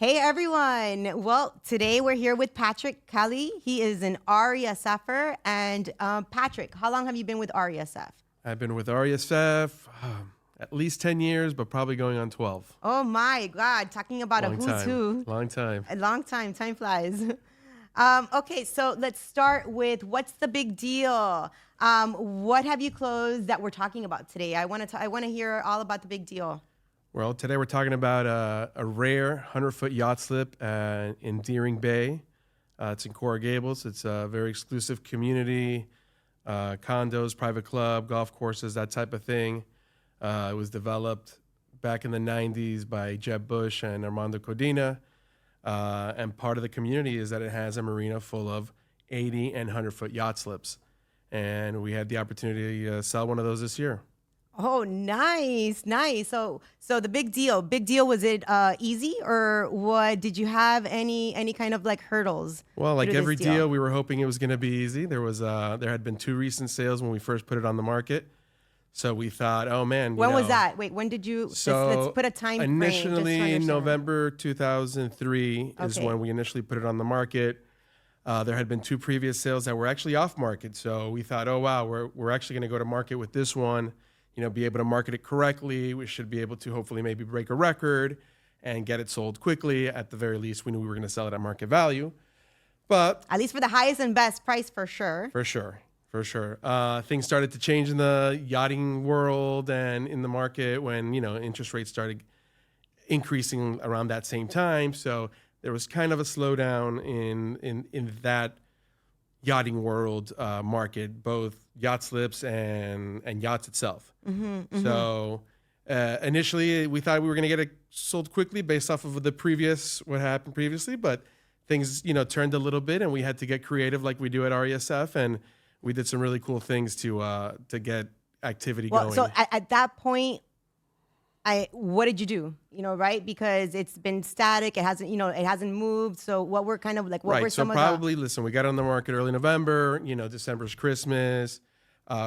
Hey everyone! Well, today we're here with Patrick Kelly. He is an RESFer. And Patrick, how long have you been with RESF? I've been with RESF at least 10 years, but probably going on 12. Oh my God! Talking about a Long who's time. who. Long time. A long time. Time flies. Okay, so let's start with what's the big deal? What have you closed that we're talking about today? I want to hear all about the big deal. Well, today we're talking about a rare 100-foot yacht slip in Deering Bay. It's in Coral Gables. It's a very exclusive community, condos, private club, golf courses, that type of thing. It was developed back in the 90s by Jeb Bush and Armando Codina. And part of the community is that it has a marina full of 80 and 100-foot yacht slips. And we had the opportunity to sell one of those this year. Oh, nice, nice. So the big deal. Was it easy, or what? Did you have any kind of like hurdles? Well, like through every this deal? deal, we were hoping it was going to be easy. There had been 2 recent sales when we first put it on the market. So we thought, oh man, When was that? Wait, when did you? Let's put a time frame. just to Initially, understand. November 2003 is Okay. when we initially put it on the market. There had been 2 previous sales that were actually off market. So we thought, oh wow, we're actually going to go to market with this one. Be able to market it correctly. We should be able to hopefully maybe break a record and get it sold quickly. At the very least, we knew we were going to sell it at market value. But At least for the highest and best price, for sure. for sure. Things started to change in the yachting world and in the market when, interest rates started increasing around that same time. So there was kind of a slowdown in that yachting world market, both yacht slips and yachts itself. So initially we thought we were going to get it sold quickly based off of what happened previously, but things, turned a little bit and we had to get creative like we do at RESF, and we did some really cool things to get activity Well, going. so at that point, what did you do? Right? Because it's been static. It hasn't moved. So what were kind of like, what were some of the... Listen, we got it on the market early November, December's Christmas,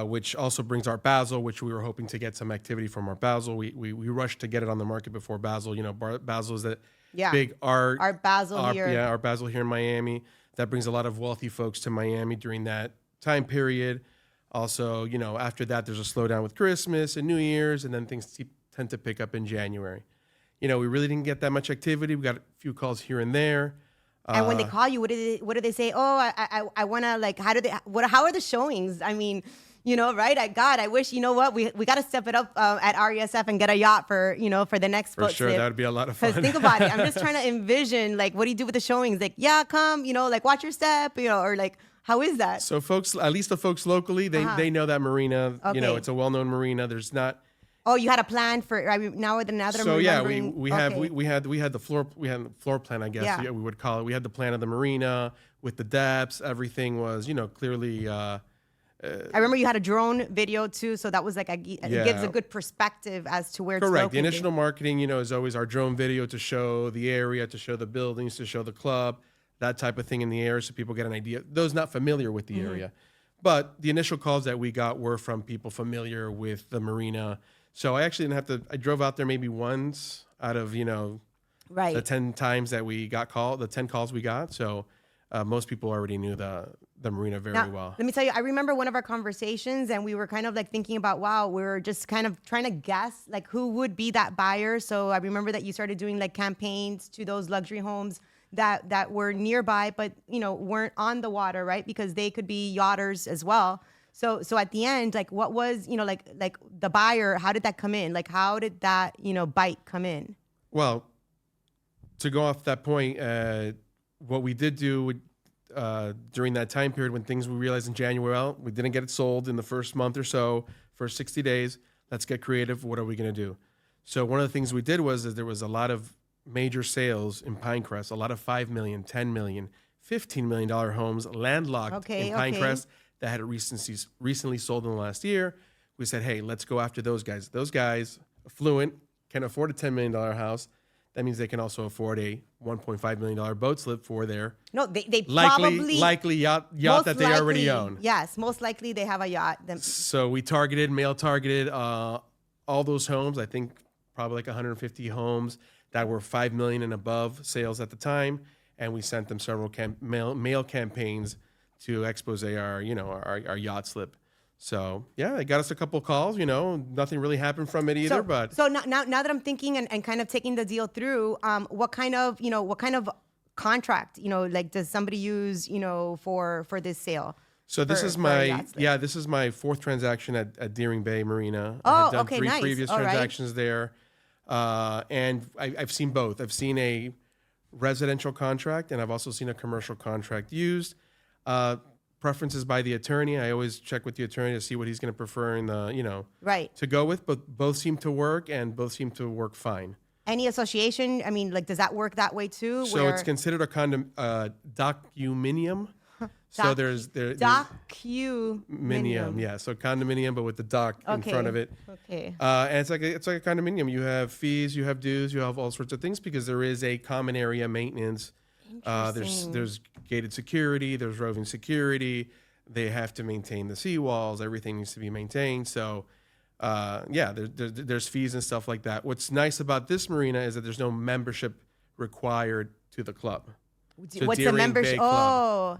which also brings Art Basel, which we were hoping to get some activity from Art Basel. We rushed to get it on the market before Basel. Basel is that big Art Basel here. Yeah, Art Basel here in Miami. That brings a lot of wealthy folks to Miami during that time period. Also, after that, there's a slowdown with Christmas and New Year's, and then things tend to pick up in January. We really didn't get that much activity. We got a few calls here and there. And when they call you, what do they say? Oh, I want to, like, how are the showings? I mean, right? I wish, we got to step it up at RESF and get a yacht for the next boat For sure, slip. that would be a lot of fun. Because think about it. I'm just trying to envision, like, what do you do with the showings? Like, yeah, come, like, watch your step, or like, how is that? So folks, at least the folks locally, they know that marina. Okay. It's a well-known marina. There's not... Oh, you had a plan for now that I'm So yeah, remembering. we had the floor plan, I guess. Yeah. We would call it. We had the plan of the marina with the depths. Everything was clearly. I remember you had a drone video too, so that was like it gives a good perspective as to where it's Correct. located. The initial marketing, is always our drone video to show the area, to show the buildings, to show the club, that type of thing in the area, so people get an idea. Those not familiar with the area, but the initial calls that we got were from people familiar with the marina. So I actually didn't have to. I drove out there maybe once out of right. the 10 times that we got the 10 calls we got. So most people already knew the marina very well. Let me tell you, I remember one of our conversations, and we were kind of like thinking about, wow, we were just kind of trying to guess like who would be that buyer. So I remember that you started doing like campaigns to those luxury homes that were nearby, but weren't on the water, right? Because they could be yachters as well. So at the end, like, what was, like the buyer, how did that come in? Like, how did that, bite come in? Well, to go off that point, what we did do during that time period when we realized in January, well, we didn't get it sold in the first month or so, first 60 days, let's get creative. What are we going to do? So one of the things we did was there was a lot of major sales in Pinecrest, a lot of $5 million, $10 million, $15 million homes landlocked in Pinecrest that had recently sold in the last year. We said, hey, let's go after those guys. Those guys, affluent, can afford a $10 million house. That means they can also afford a $1.5 million boat slip for their they likely yacht that they already own. Yes, most likely they have a yacht. So we male targeted all those homes. I think probably like 150 homes that were 5 million and above sales at the time, and we sent them several mail campaigns to expose our yacht slip. So yeah, it got us a couple calls. Nothing really happened from it either. But so now that I'm thinking and kind of taking the deal through, what kind of contract, like does somebody use, for this sale? So this is my fourth transaction at Deering Bay Marina. I had done okay, three nice. previous All right. transactions there, and I've seen both. I've seen a residential contract, and I've also seen a commercial contract used. Preferences by the attorney. I always check with the attorney to see what he's going to prefer in the Right. to go with. But both seem to work, and both seem to work fine. Any association? I mean, like, does that work that way too? So it's considered a documinium. So there's documinium. yeah. So condominium, but with the doc in front of it. Okay. And it's like a condominium. You have fees, you have dues, you have all sorts of things because there is a common area maintenance. There's gated security, there's roving security. They have to maintain the seawalls. Everything needs to be maintained. So, there's fees and stuff like that. What's nice about this marina is that there's no membership required to the club. What's the membership? To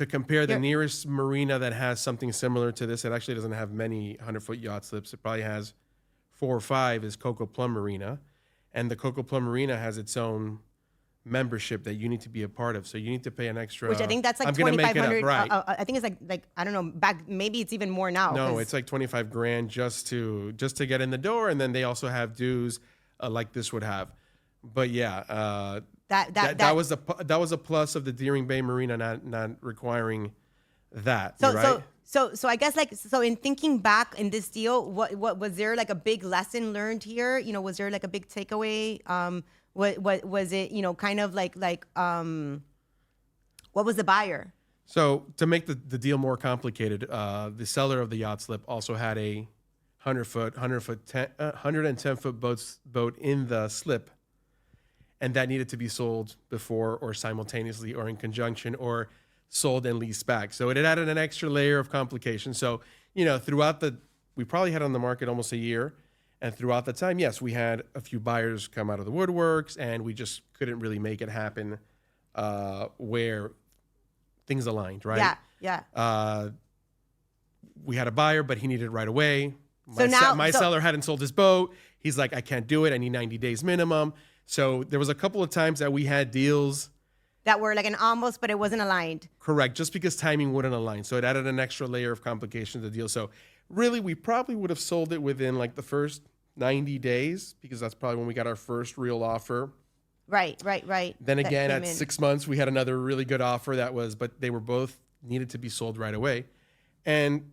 compare the nearest marina that has something similar to this, it actually doesn't have many 100-foot yacht slips. It probably has 4 or 5. Is Coco Plum Marina, and the Coco Plum Marina has its own membership that you need to be a part of. So you need to pay an extra. Which I think that's like $2,500. Right. I think it's like I don't know. Back maybe it's even more now. No, it's like $25,000 just to get in the door, and then they also have dues like this would have. But yeah, that was a plus of the Deering Bay Marina not requiring that. Right? So I guess in thinking back in this deal, what was there like a big lesson learned here? Was there like a big takeaway? What was it? Kind of like what was the buyer? So to make the deal more complicated, the seller of the yacht slip also had a 110-foot boat in the slip. And that needed to be sold before or simultaneously or in conjunction or sold and leased back. So it had added an extra layer of complication. So, throughout we probably had on the market almost a year. And throughout the time, yes, we had a few buyers come out of the woodworks and we just couldn't really make it happen where things aligned, right? Yeah. We had a buyer, but he needed it right away. My seller hadn't sold his boat. He's like, I can't do it. I need 90 days minimum. So there was a couple of times that we had deals that were like an almost, but it wasn't aligned. Correct, just because timing wouldn't align. So it added an extra layer of complication to the deal. So really, we probably would have sold it within like the first 90 days because that's probably when we got our first real offer. Right. Then again, at 6 months, we had another really good offer but they were both needed to be sold right away. And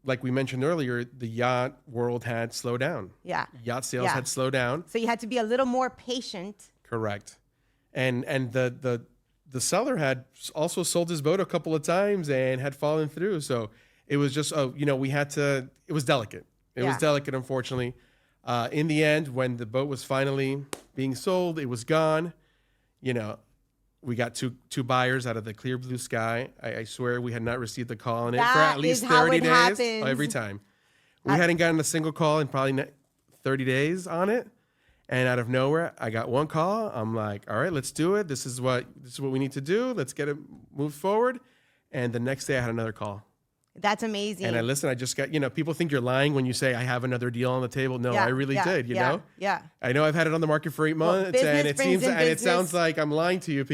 like we mentioned earlier, the yacht world had slowed down. Yeah. Yacht sales had slowed down. So you had to be a little more patient. Correct. And the seller had also sold his boat a couple of times and had fallen through. So it was just, we had to, it was delicate. It was delicate, unfortunately. In the end, when the boat was finally being sold, it was gone. We got two buyers out of the clear blue sky. I swear we had not received a call on it for at least 30 days. Happens. Every time. We hadn't gotten a single call in probably 30 days on it. And out of nowhere, I got one call. I'm like, all right, let's do it. This is what we need to do. Let's get it moved forward. And the next day I had another call. That's amazing. And I just got, people think you're lying when you say I have another deal on the table. No, I really did, Yeah. I know I've had it on the market for 8 months and it sounds like I'm lying to you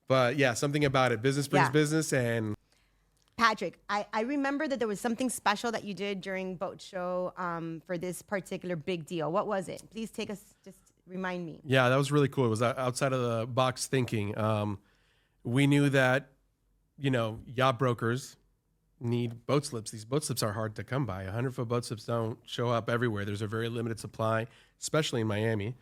but yeah, something about it. Business brings business. And Patrick, I remember that there was something special that you did during Boat Show for this particular big deal. What was it? Please just remind me. Yeah, that was really cool. It was outside of the box thinking. We knew that, yacht brokers need boat slips. These boat slips are hard to come by. 100-foot boat slips don't show up everywhere. There's a very limited supply, especially in Miami.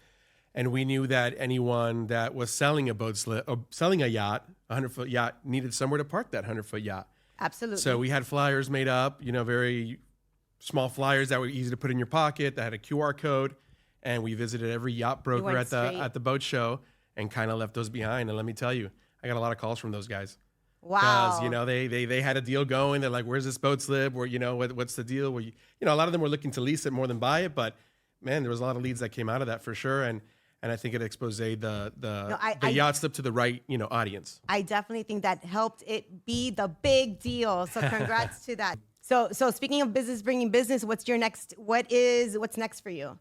And we knew that anyone that was selling a boat slip or selling a yacht, a 100-foot yacht, needed somewhere to park that 100-foot yacht. Absolutely. So we had flyers made up, very small flyers that were easy to put in your pocket that had a QR code. And we visited every yacht broker at the boat show and kind of left those behind. And let me tell you, I got a lot of calls from those guys. Wow. Because, they had a deal going. They're like, where's this boat slip? Or, what's the deal? A lot of them were looking to lease it more than buy it. But, man, there was a lot of leads that came out of that for sure. And and I think it exposed the I yacht slip to the right, audience. I definitely think that helped it be the big deal. So congrats to that. So speaking of business bringing business, what's next for you?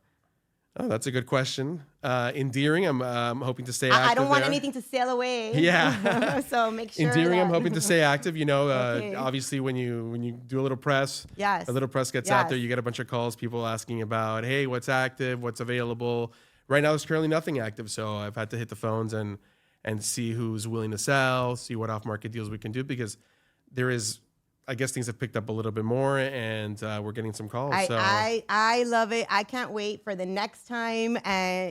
Oh, that's a good question. Endearing, I'm hoping to stay active I don't want there. anything to sail away. Yeah. So make sure. Endearing, I'm that- hoping to stay active. Okay. Obviously when you do a little press, Yes. a little press gets out there, Yes. you get a bunch of calls, people asking about, hey, what's active, what's available. Right now, there's currently nothing active, so I've had to hit the phones and see who's willing to sell, see what off-market deals we can do, because there is, I guess things have picked up a little bit more, and we're getting some calls. I love it. I can't wait for the next time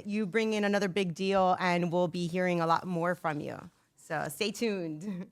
you bring in another big deal, and we'll be hearing a lot more from you. So stay tuned.